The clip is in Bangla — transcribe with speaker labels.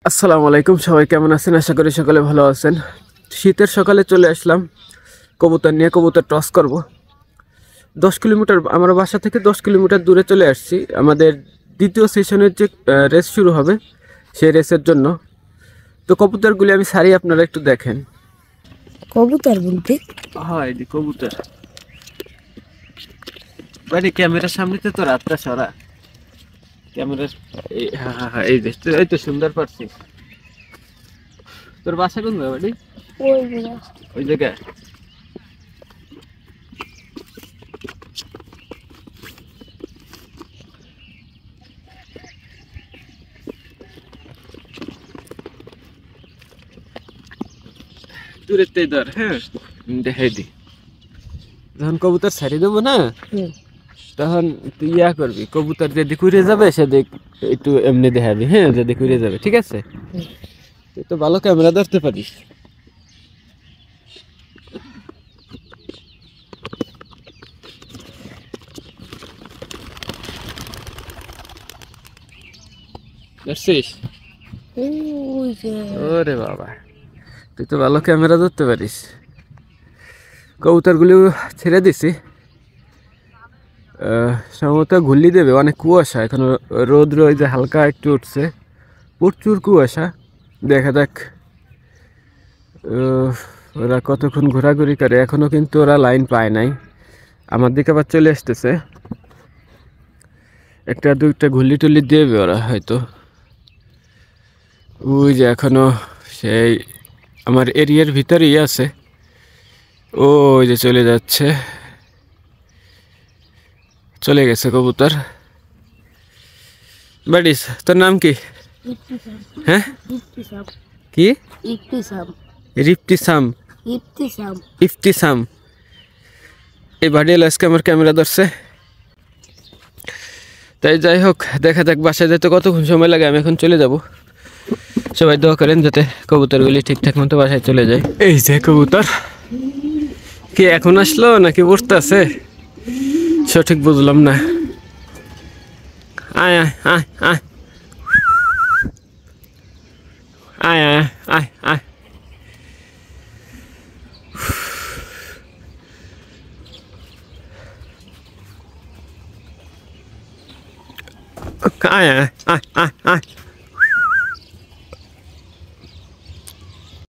Speaker 1: আসসালামু আলাইকুম, সবাই কেমন আছেন? আশা করি সকলে ভালো আছেন। শীতের সকালে চলে আসলাম কবুতর নিয়ে। কবুতর টস করব। 10 কিলোমিটার, আমার বাসা থেকে 10 কিলোমিটার দূরে চলে আসছি আমাদের দ্বিতীয় সেশনের যে রেস শুরু হবে সেই রেসের জন্য। তো কবুতরগুলি আমি ছাড়ি, আপনারা একটু দেখেন।
Speaker 2: কবুতর বলতে
Speaker 1: হ্যাঁ, এই কবুতর বাড়ি ক্যামেরার সামনে তো রাতটা সরা ক্যামেরার। হ্যাঁ হ্যাঁ হ্যাঁ, এই তো সুন্দর পারছি। তোর বাসা কোন বাড়ি? ওই জায়গায়। দূরেতেই ধর, হ্যাঁ দেখাই দি। যখন কবুতর ছাড়ি দেবো না, তখন তুই ইয়া করবি, কবুতর যেদিক উড়ে যাবে সেদিক একটু এমনি দেখাবি। হ্যাঁ, যেদিক উড়ে যাবে, ঠিক আছে? তুই তো ভালো ক্যামেরা ধরতে পারিস। দেখছিস? ওরে বাবা, তুই তো ভালো ক্যামেরা ধরতে পারিস। কবুতরগুলো ছেড়ে দিছি, সম্ভবত ঘুরলি দেবে। অনেক কুয়াশা, এখন রোদ রয়েছে, হালকা একটু উঠছে, প্রচুর কুয়াশা। দেখা যাক ওরা কতক্ষণ ঘোরাঘুরি করে। এখনো কিন্তু ওরা লাইন পায় নাই, আমার দিকে আবার চলে আসতেছে। একটা দুইটা ঘুরলি টুল্লি দেবে ওরা হয়তো। ওই যে এখনো সেই আমার এরিয়ার ভিতরেই আছে। ওই যে চলে যাচ্ছে, চলে গেছে কবুতর। বাড়িস, তোর নাম কি? হ্যাঁ, কি? রিপ্তিসাম। ইফতিসাম। এই বাড়ি এলো আজকে আমার ক্যামেরা ধরছে। তাই যাই হোক, দেখা যাক বাসায় যেতে কতক্ষণ সময় লাগে। আমি এখন চলে যাব। সবাই দোয়া করেন যাতে কবুতরগুলি ঠিকঠাক মতো বাসায় চলে যায়। এই যে কবুতর, কি এখন আসলো নাকি উঠতে আছে সঠিক বুঝলাম না। আয় আয় আয় আয় আয় আয় আয় আয়। আয় আয় আয় আয় আয়।